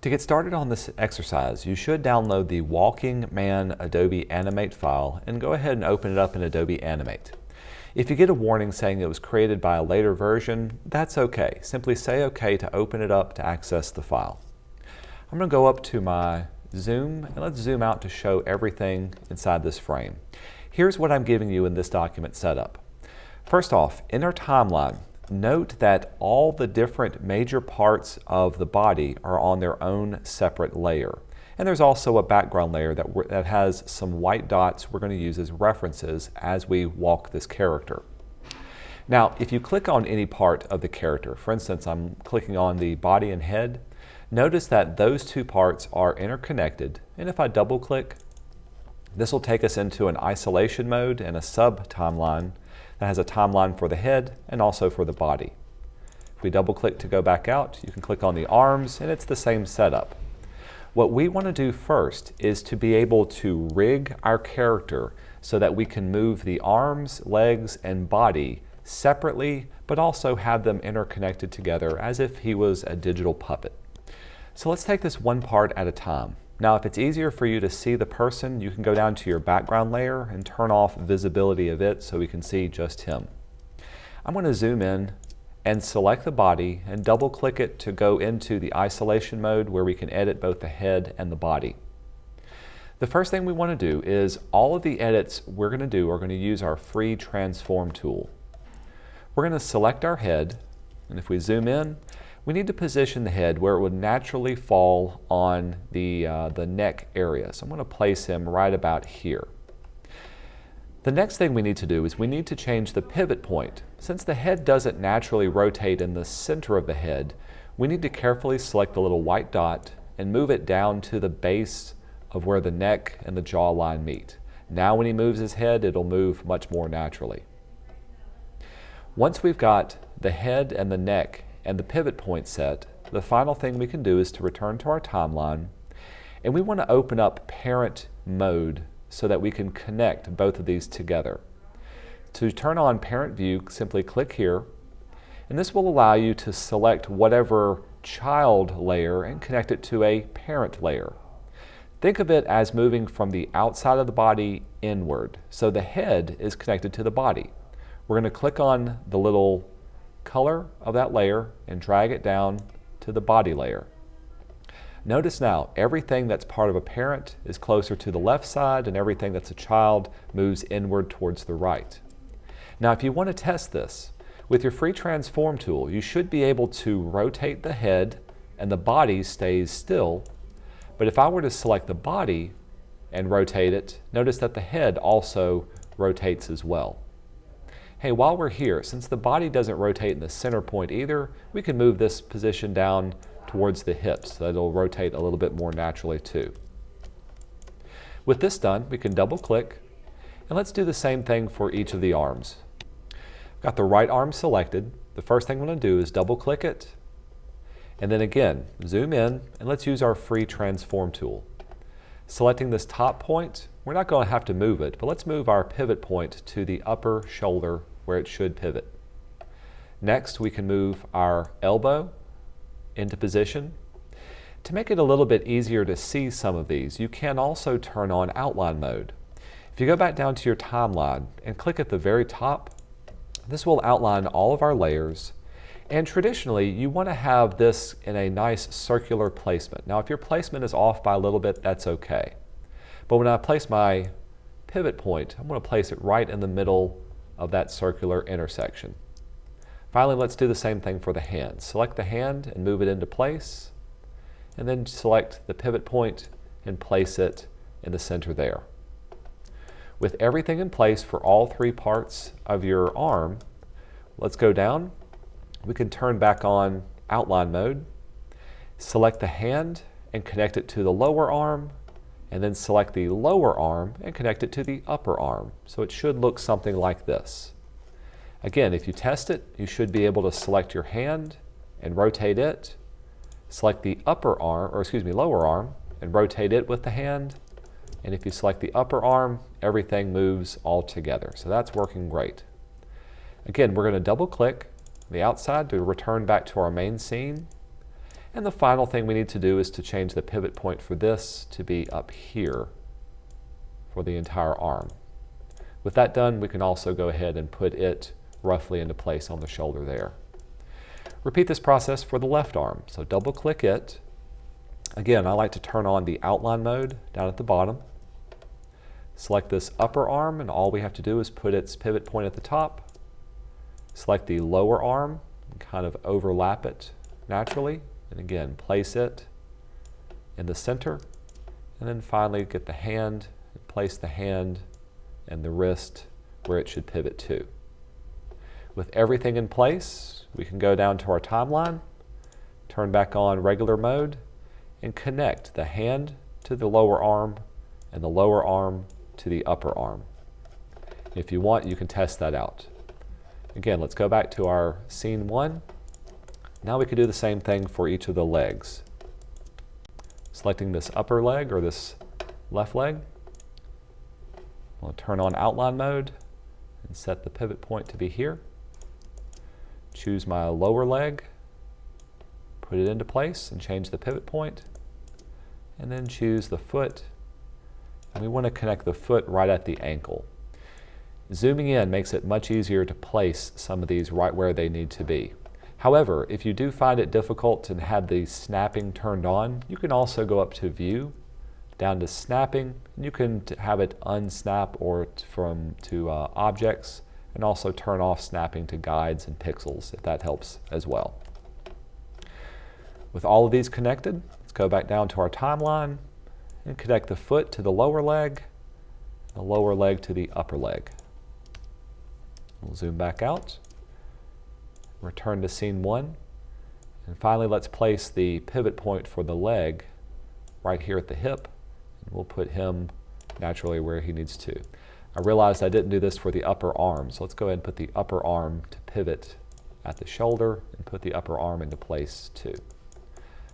To get started on this exercise, you should download the Walking Man Adobe Animate file and go ahead and open it up in Adobe Animate. If you get a warning saying it was created by a later version, that's okay. Simply say okay to open it up to access the file. I'm going to go up to my zoom and let's zoom out to show everything inside this frame. Here's what I'm giving you in this document setup. First off, in our timeline, note that all the different major parts of the body are on their own separate layer. And there's also a background layer that has some white dots we're going to use as references as we walk this character. Now, if you click on any part of the character, for instance, I'm clicking on the body and head, notice that those two parts are interconnected. And if I double click, this will take us into an isolation mode and a sub-timeline that has a timeline for the head and also for the body. If we double click to go back out, you can click on the arms and it's the same setup. What we want to do first is to be able to rig our character so that we can move the arms, legs, and body separately, but also have them interconnected together as if he was a digital puppet. So let's take this one part at a time. Now, if it's easier for you to see the person, you can go down to your background layer and turn off visibility of it so we can see just him. I'm going to zoom in and select the body and double click it to go into the isolation mode where we can edit both the head and the body. The first thing we want to do is all of the edits we're going to do are going to use our free transform tool. We're going to select our head, and if we zoom in, we need to position the head where it would naturally fall on the neck area. So I'm going to place him right about here. The next thing we need to do is we need to change the pivot point. Since the head doesn't naturally rotate in the center of the head, we need to carefully select the little white dot and move it down to the base of where the neck and the jawline meet. Now when he moves his head, it'll move much more naturally. Once we've got the head and the neck and the pivot point set, the final thing we can do is to return to our timeline, and we want to open up parent mode so that we can connect both of these together. To turn on parent view, simply click here, and this will allow you to select whatever child layer and connect it to a parent layer. Think of it as moving from the outside of the body inward. So the head is connected to the body. We're going to click on the little color of that layer and drag it down to the body layer. Notice now everything that's part of a parent is closer to the left side and everything that's a child moves inward towards the right. Now if you want to test this, with your free transform tool you should be able to rotate the head and the body stays still, but if I were to select the body and rotate it, notice that the head also rotates as well. Hey, while we're here, since the body doesn't rotate in the center point either, we can move this position down towards the hips so that it'll rotate a little bit more naturally too. With this done, we can double click and let's do the same thing for each of the arms. I've got the right arm selected. The first thing I'm going to do is double click it and then again zoom in and let's use our free transform tool. Selecting this top point, we're not going to have to move it, but let's move our pivot point to the upper shoulder where it should pivot. Next, we can move our elbow into position. To make it a little bit easier to see some of these, you can also turn on outline mode. If you go back down to your timeline and click at the very top, this will outline all of our layers. And traditionally, you want to have this in a nice circular placement. Now, if your placement is off by a little bit, that's okay. But when I place my pivot point, I'm going to place it right in the middle of that circular intersection. Finally, let's do the same thing for the hand. Select the hand and move it into place, and then select the pivot point and place it in the center there. With everything in place for all three parts of your arm, let's go down. We can turn back on outline mode, select the hand and connect it to the lower arm, and then select the lower arm and connect it to the upper arm. So it should look something like this. Again, if you test it, you should be able to select your hand and rotate it, select the lower arm and rotate it with the hand, and if you select the upper arm, everything moves all together. So that's working great. Again, we're going to double click the outside to return back to our main scene. And the final thing we need to do is to change the pivot point for this to be up here for the entire arm. With that done, we can also go ahead and put it roughly into place on the shoulder there. Repeat this process for the left arm. So double click it. Again, I like to turn on the outline mode down at the bottom. Select this upper arm, and all we have to do is put its pivot point at the top. Select the lower arm and kind of overlap it naturally. And again, place it in the center. And then finally get the hand, and place the hand and the wrist where it should pivot to. With everything in place, we can go down to our timeline, turn back on regular mode, and connect the hand to the lower arm and the lower arm to the upper arm. If you want, you can test that out. Again, let's go back to our scene 1. Now we can do the same thing for each of the legs. Selecting this upper leg or this left leg, I'll turn on outline mode and set the pivot point to be here. Choose my lower leg, put it into place and change the pivot point, and then choose the foot. And we want to connect the foot right at the ankle. Zooming in makes it much easier to place some of these right where they need to be. However, if you do find it difficult to have the snapping turned on, you can also go up to View, down to Snapping, and you can have it unsnap or to Objects, and also turn off snapping to guides and pixels if that helps as well. With all of these connected, let's go back down to our timeline and connect the foot to the lower leg, the lower leg to the upper leg. We'll zoom back out, return to scene 1, and finally let's place the pivot point for the leg right here at the hip, and we'll put him naturally where he needs to. I realized I didn't do this for the upper arm, so let's go ahead and put the upper arm to pivot at the shoulder and put the upper arm into place too.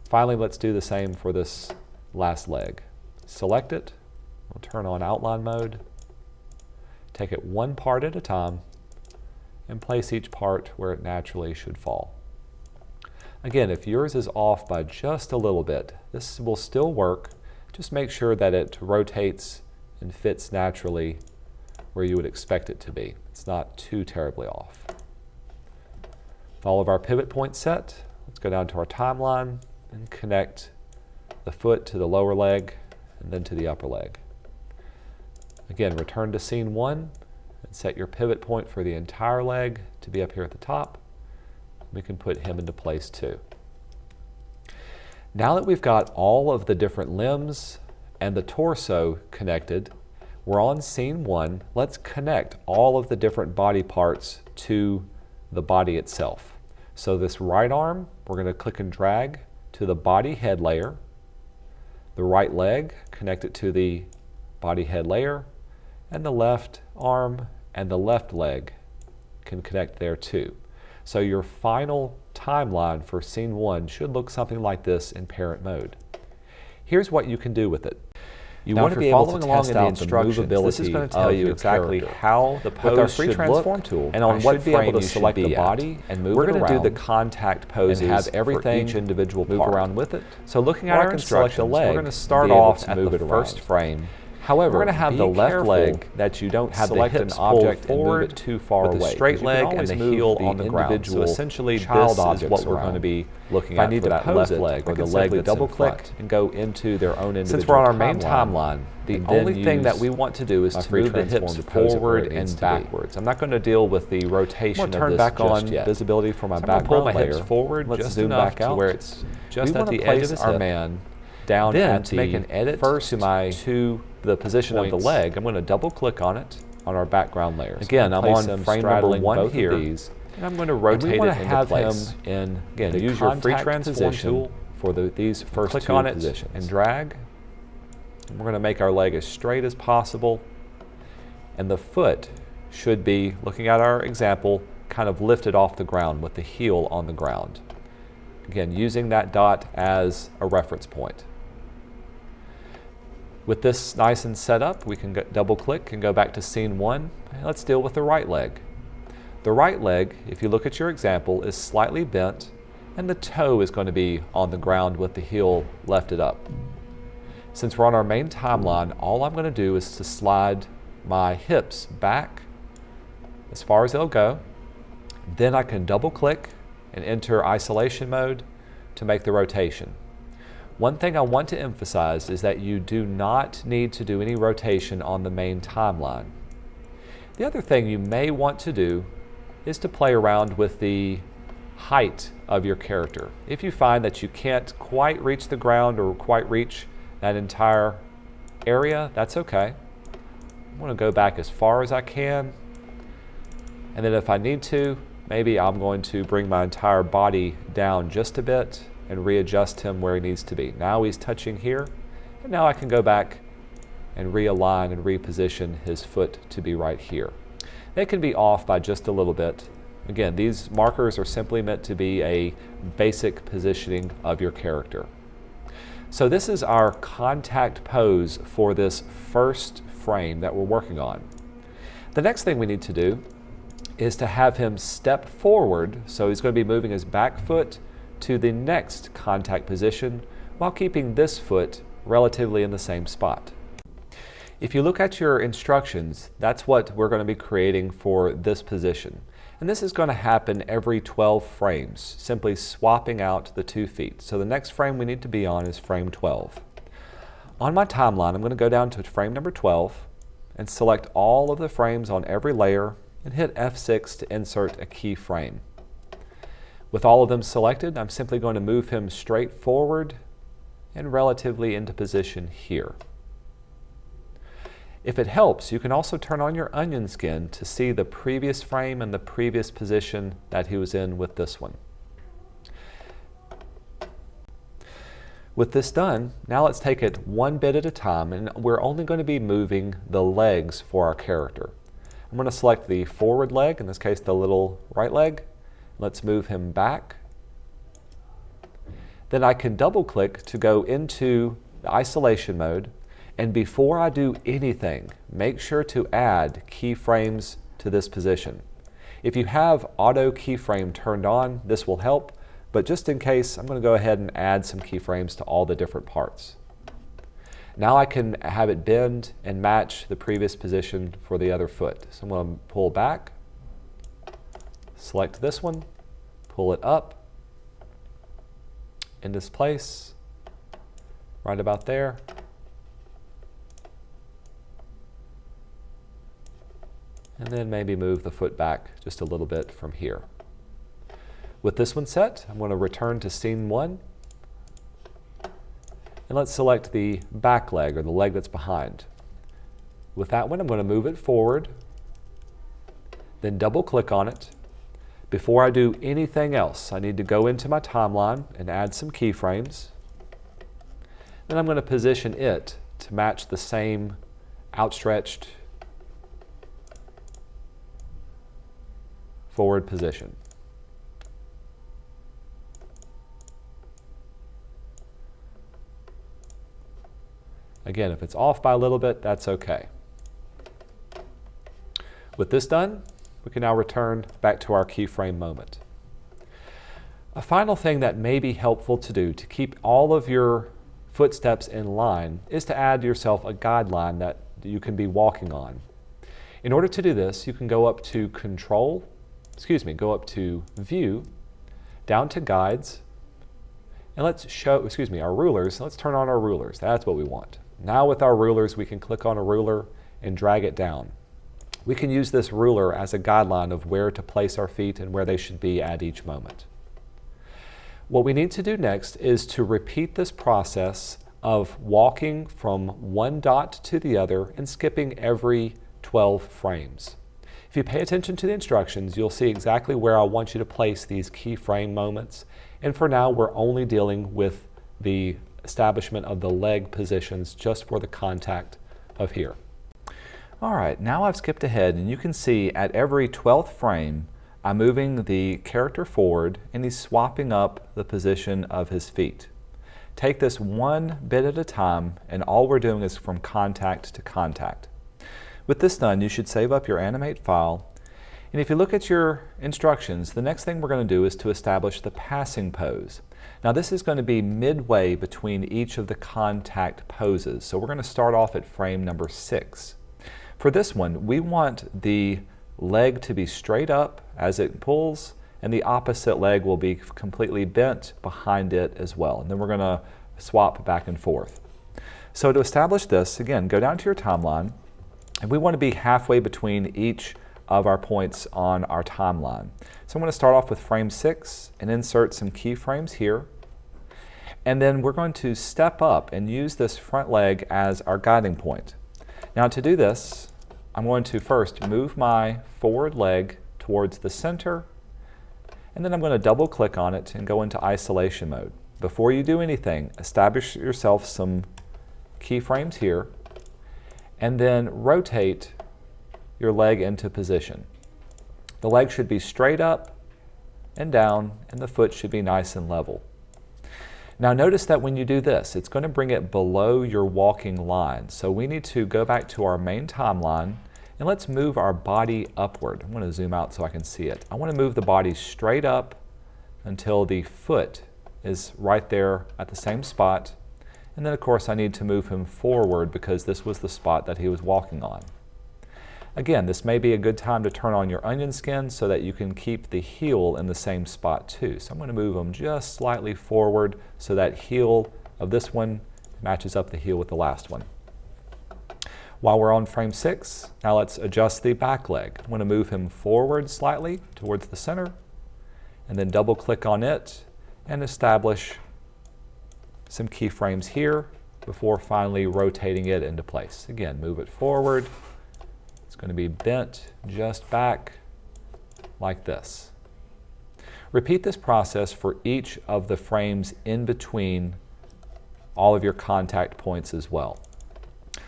Finally, let's do the same for this last leg. Select it, we'll turn on outline mode, take it one part at a time, and place each part where it naturally should fall. Again, if yours is off by just a little bit, this will still work. Just make sure that it rotates and fits naturally where you would expect it to be. It's not too terribly off. With all of our pivot points set, let's go down to our timeline and connect the foot to the lower leg and then to the upper leg. Again, return to scene 1 and set your pivot point for the entire leg to be up here at the top. We can put him into place too. Now that we've got all of the different limbs and the torso connected, we're on scene 1. Let's connect all of the different body parts to the body itself. So this right arm, we're going to click and drag to the body head layer. The right leg, connect it to the body head layer, and the left arm and the left leg can connect there too. So your final timeline for scene 1 should look something like this in parent mode. Here's what you can do with it. You want to be able to test out the movability. This is going to tell you exactly how the pose should look tool, and on what frame you select the body and move it around. We're going to do the contact poses and have everything for each individual move around with it. So looking at our instructions, we're going to start off at the first frame. However, we're going to have the left leg that you don't select an object forward and move it too far away. The straight leg and the heel on the ground. So essentially, this is what we're going to be looking at for that left leg, or the leg that double click and go into their own individual. Since we're on our main timeline, the only thing that we want to do is to move the hips forward and backwards. I'm not going to deal with the rotation of this just yet. Turn back on visibility for my background layer. Pull my hips forward. Let's zoom back out to where it's just at the edge of his hip. Down then, to make an edit first to the position of the leg, I'm going to double click on it on our background layers. Again, I'm on frame number 1 here, and I'm going to rotate it into place. And again, use your free transition tool for these first two positions. And drag. And we're going to make our leg as straight as possible, and the foot should be, looking at our example, kind of lifted off the ground with the heel on the ground. Again, using that dot as a reference point. With this nice and set up, we can double click and go back to scene 1. Let's deal with the right leg. The right leg, if you look at your example, is slightly bent, and the toe is going to be on the ground with the heel lifted up. Since we're on our main timeline, all I'm going to do is to slide my hips back as far as they'll go. Then I can double click and enter isolation mode to make the rotation. One thing I want to emphasize is that you do not need to do any rotation on the main timeline. The other thing you may want to do is to play around with the height of your character. If you find that you can't quite reach the ground or quite reach that entire area, that's okay. I'm going to go back as far as I can, and then if I need to, maybe I'm going to bring my entire body down just a bit and readjust him where he needs to be. Now he's touching here, and now I can go back and realign and reposition his foot to be right here. They can be off by just a little bit. Again, these markers are simply meant to be a basic positioning of your character. So this is our contact pose for this first frame that we're working on. The next thing we need to do is to have him step forward, so he's going to be moving his back foot to the next contact position while keeping this foot relatively in the same spot. If you look at your instructions, that's what we're going to be creating for this position. And this is going to happen every 12 frames, simply swapping out the 2 feet. So the next frame we need to be on is frame 12. On my timeline, I'm going to go down to frame number 12 and select all of the frames on every layer and hit F6 to insert a keyframe. With all of them selected, I'm simply going to move him straight forward and relatively into position here. If it helps, you can also turn on your onion skin to see the previous frame and the previous position that he was in with this one. With this done, now let's take it one bit at a time, and we're only going to be moving the legs for our character. I'm going to select the forward leg, in this case the little right leg. Let's move him back. Then I can double click to go into the isolation mode. And before I do anything, make sure to add keyframes to this position. If you have auto keyframe turned on, this will help, but just in case, I'm going to go ahead and add some keyframes to all the different parts. Now I can have it bend and match the previous position for the other foot. So I'm going to pull back, select this one, pull it up in this place, right about there. And then maybe move the foot back just a little bit from here. With this one set, I'm going to return to scene 1. And let's select the back leg, or the leg that's behind. With that one, I'm going to move it forward, then double click on it. Before I do anything else, I need to go into my timeline and add some keyframes. Then I'm going to position it to match the same outstretched forward position. Again, if it's off by a little bit, that's okay. With this done, we can now return back to our keyframe moment. A final thing that may be helpful to do to keep all of your footsteps in line is to add yourself a guideline that you can be walking on. In order to do this, you can go up to go up to View, down to Guides, and let's show, our rulers. Let's turn on our rulers. That's what we want. Now with our rulers, we can click on a ruler and drag it down. We can use this ruler as a guideline of where to place our feet and where they should be at each moment. What we need to do next is to repeat this process of walking from one dot to the other and skipping every 12 frames. If you pay attention to the instructions, you'll see exactly where I want you to place these keyframe moments. And for now, we're only dealing with the establishment of the leg positions just for the contact of here. All right, now I've skipped ahead, and you can see at every 12th frame, I'm moving the character forward and he's swapping up the position of his feet. Take this one bit at a time, and all we're doing is from contact to contact. With this done, you should save up your animate file, And if you look at your instructions, the next thing we're going to do is to establish the passing pose. Now this is going to be midway between each of the contact poses. So we're going to start off at frame number 6. For this one, we want the leg to be straight up as it pulls, and the opposite leg will be completely bent behind it as well. And then we're going to swap back and forth. So to establish this, again, go down to your timeline, and we want to be halfway between each of our points on our timeline. So I'm going to start off with frame 6 and insert some keyframes here. And then we're going to step up and use this front leg as our guiding point. Now to do this, I'm going to first move my forward leg towards the center, and then I'm going to double click on it and go into isolation mode. Before you do anything, establish yourself some keyframes here, and then rotate your leg into position. The leg should be straight up and down, and the foot should be nice and level. Now notice that when you do this, it's going to bring it below your walking line. So we need to go back to our main timeline, and let's move our body upward. I'm going to zoom out so I can see it. I want to move the body straight up until the foot is right there at the same spot. And then of course I need to move him forward because this was the spot that he was walking on. Again, this may be a good time to turn on your onion skin so that you can keep the heel in the same spot too. So I'm going to move them just slightly forward so that heel of this one matches up the heel with the last one. While we're on frame 6, now let's adjust the back leg. I'm going to move him forward slightly towards the center, and then double click on it and establish some keyframes here before finally rotating it into place. Again, move it forward. It's going to be bent just back like this. Repeat this process for each of the frames in between all of your contact points as well.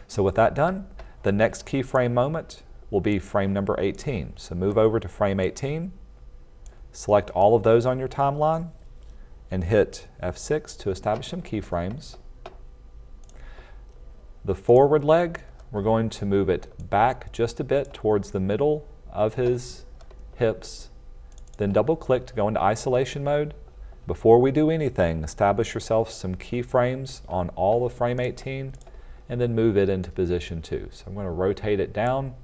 So with that done, the next keyframe moment will be frame number 18. So move over to frame 18, select all of those on your timeline, and hit F6 to establish some keyframes. The forward leg, we're going to move it back just a bit towards the middle of his hips, then double click to go into isolation mode. Before we do anything, establish yourself some keyframes on all of frame 18, and then move it into position 2. So I'm going to rotate it down,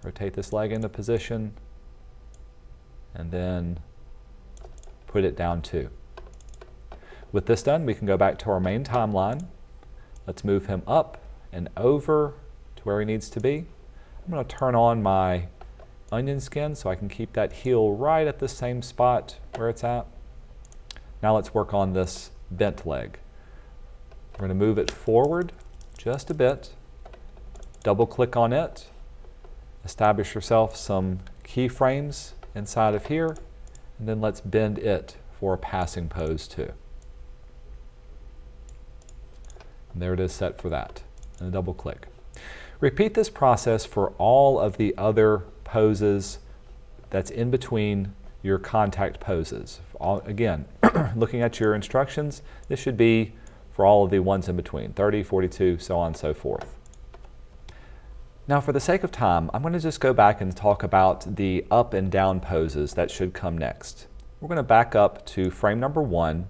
rotate this leg into position, and then put it down 2. With this done, we can go back to our main timeline. Let's move him up and over to where he needs to be. I'm going to turn on my onion skin so I can keep that heel right at the same spot where it's at. Now let's work on this bent leg. We're going to move it forward just a bit, double click on it, establish yourself some keyframes inside of here, and then let's bend it for a passing pose too. And there it is set for that. And double click. Repeat this process for all of the other poses that's in between your contact poses. Again, looking at your instructions, this should be for all of the ones in between, 30, 42, so on and so forth. Now for the sake of time, I'm going to just go back and talk about the up and down poses that should come next. We're going to back up to frame number 1.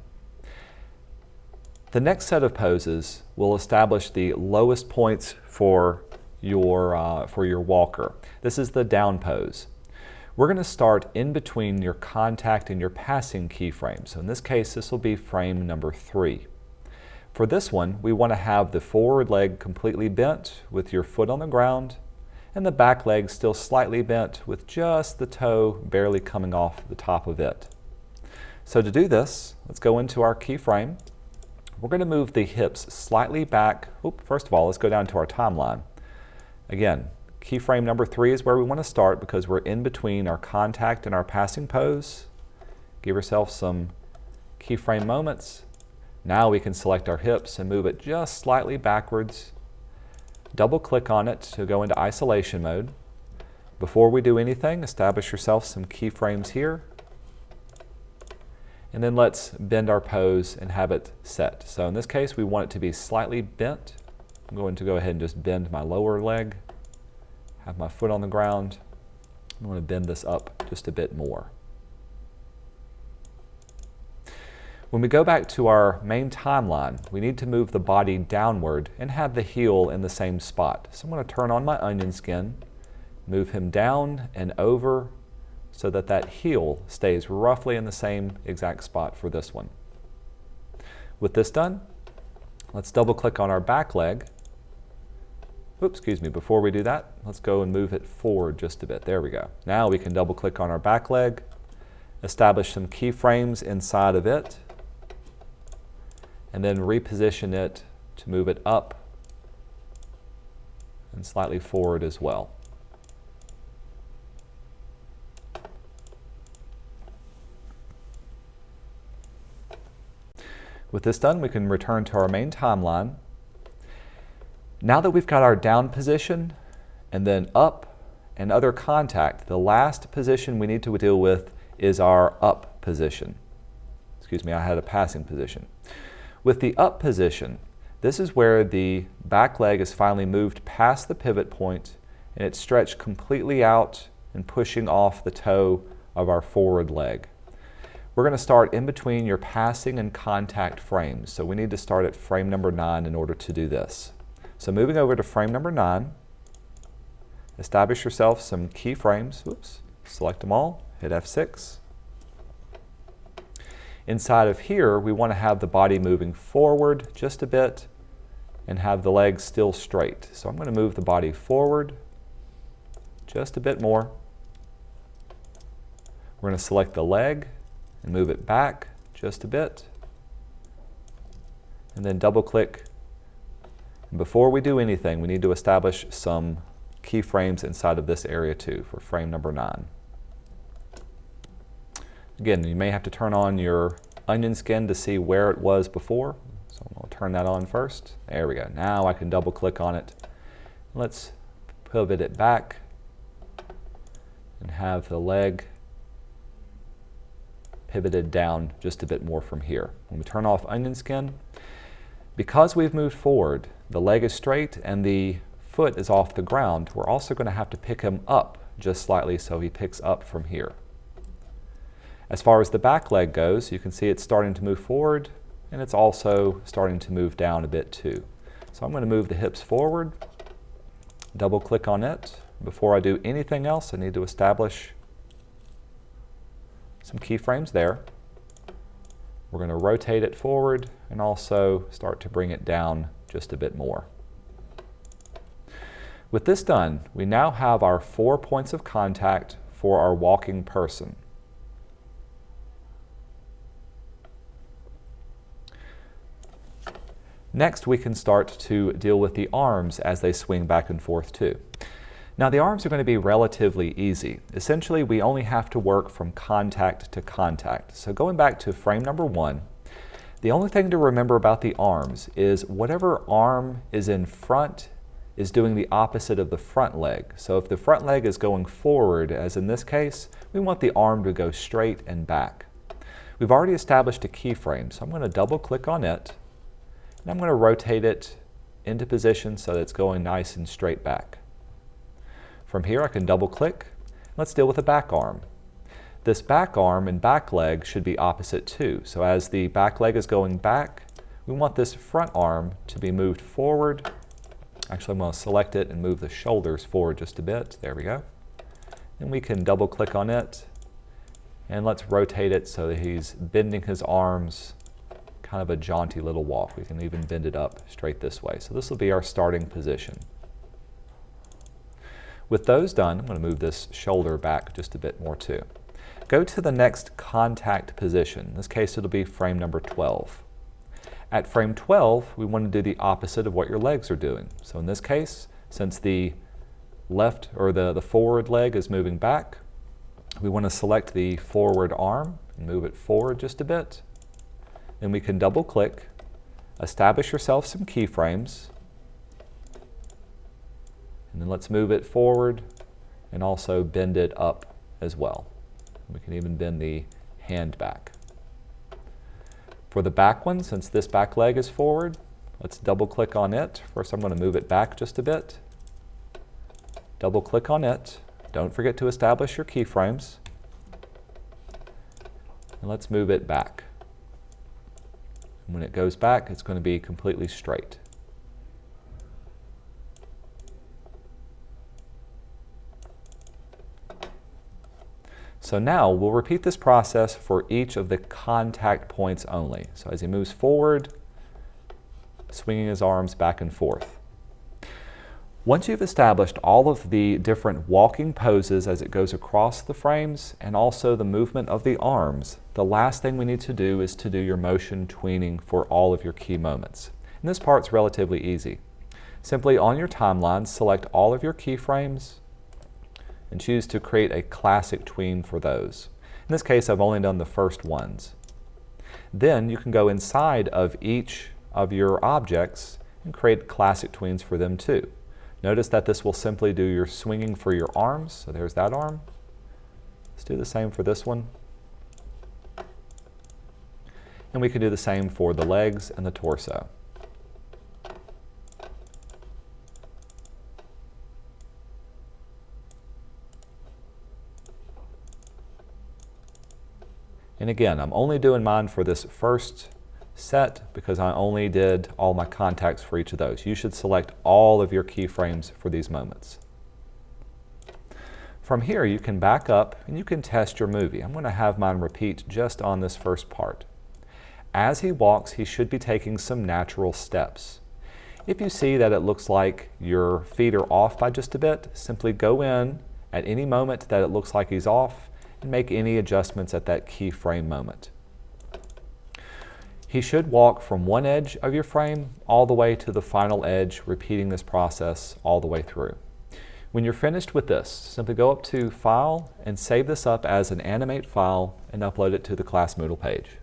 The next set of poses will establish the lowest points for your walker. This is the down pose. We're going to start in between your contact and your passing keyframe. So in this case, this will be frame number 3. For this one, we want to have the forward leg completely bent with your foot on the ground, and the back leg still slightly bent with just the toe barely coming off the top of it. So to do this, let's go into our keyframe. We're going to move the hips slightly back. First of all, let's go down to our timeline. Again, keyframe number 3 is where we want to start because we're in between our contact and our passing pose. Give yourself some keyframe moments. Now we can select our hips and move it just slightly backwards. Double click on it to go into isolation mode. Before we do anything, establish yourself some keyframes here. And then let's bend our pose and have it set. So in this case, we want it to be slightly bent. I'm going to go ahead and just bend my lower leg, have my foot on the ground, I'm going to bend this up just a bit more. When we go back to our main timeline, we need to move the body downward and have the heel in the same spot. So I'm going to turn on my onion skin, move him down and over so that that heel stays roughly in the same exact spot for this one. With this done, let's double click on our back leg. Oops, excuse me, before we do that, let's go and move it forward just a bit. There we go. Now we can double click on our back leg, establish some keyframes inside of it, and then reposition it to move it up and slightly forward as well. With this done, we can return to our main timeline. Now that we've got our down position and then up and other contact, the last position we need to deal with is our up position. Excuse me, I had a passing position. With the up position, this is where the back leg is finally moved past the pivot point and it's stretched completely out and pushing off the toe of our forward leg. We're going to start in between your passing and contact frames. So we need to start at frame number 9 in order to do this. So moving over to frame number 9, establish yourself some keyframes. Oops, select them all, hit F6. Inside of here, we want to have the body moving forward just a bit and have the legs still straight. So I'm going to move the body forward just a bit more. We're going to select the leg and move it back just a bit. And then double click. And before we do anything, we need to establish some keyframes inside of this area too for frame number 9. Again, you may have to turn on your onion skin to see where it was before. So I'm going to turn that on first. There we go. Now I can double click on it. Let's pivot it back and have the leg pivoted down just a bit more from here. When we turn off onion skin, because we've moved forward, the leg is straight and the foot is off the ground, we're also going to have to pick him up just slightly so he picks up from here. As far as the back leg goes, you can see it's starting to move forward and it's also starting to move down a bit too. So I'm going to move the hips forward, double click on it. Before I do anything else, I need to establish some keyframes there. We're going to rotate it forward and also start to bring it down just a bit more. With this done, we now have our 4 points of contact for our walking person. Next, we can start to deal with the arms as they swing back and forth too. Now the arms are going to be relatively easy. Essentially, we only have to work from contact to contact. So going back to frame number 1, the only thing to remember about the arms is whatever arm is in front is doing the opposite of the front leg. So if the front leg is going forward, as in this case, we want the arm to go straight and back. We've already established a keyframe, so I'm going to double click on it, and I'm going to rotate it into position so that it's going nice and straight back. From here, I can double click. Let's deal with the back arm. This back arm and back leg should be opposite too. So as the back leg is going back, we want this front arm to be moved forward. Actually, I'm going to select it and move the shoulders forward just a bit. There we go. And we can double click on it. And let's rotate it so that he's bending his arms, kind of a jaunty little walk. We can even bend it up straight this way. So this will be our starting position. With those done, I'm going to move this shoulder back just a bit more too. Go to the next contact position. In this case, it'll be frame number 12. At frame 12, we want to do the opposite of what your legs are doing. So in this case, since the left or the forward leg is moving back, we want to select the forward arm and move it forward just a bit. Then we can double click, establish yourself some keyframes, and then let's move it forward and also bend it up as well. We can even bend the hand back. For the back one, since this back leg is forward, let's double click on it. First I'm going to move it back just a bit. Double click on it, Don't forget to establish your keyframes. And let's move it back. When it goes back, it's going to be completely straight. So now we'll repeat this process for each of the contact points only. So as he moves forward, swinging his arms back and forth. Once you've established all of the different walking poses as it goes across the frames and also the movement of the arms, the last thing we need to do is to do your motion tweening for all of your key moments. And this part's relatively easy. Simply on your timeline, select all of your keyframes and choose to create a classic tween for those. In this case, I've only done the first ones. Then you can go inside of each of your objects and create classic tweens for them too. Notice that this will simply do your swinging for your arms. So there's that arm. Let's do the same for this one. And we can do the same for the legs and the torso. And again, I'm only doing mine for this first set because I only did all my contacts for each of those. You should select all of your keyframes for these moments. From here, you can back up and you can test your movie. I'm going to have mine repeat just on this first part. As he walks, he should be taking some natural steps. If you see that it looks like your feet are off by just a bit, simply go in at any moment that it looks like he's off and make any adjustments at that keyframe moment. He should walk from one edge of your frame all the way to the final edge, repeating this process all the way through. When you're finished with this, simply go up to File and save this up as an animate file and upload it to the class Moodle page.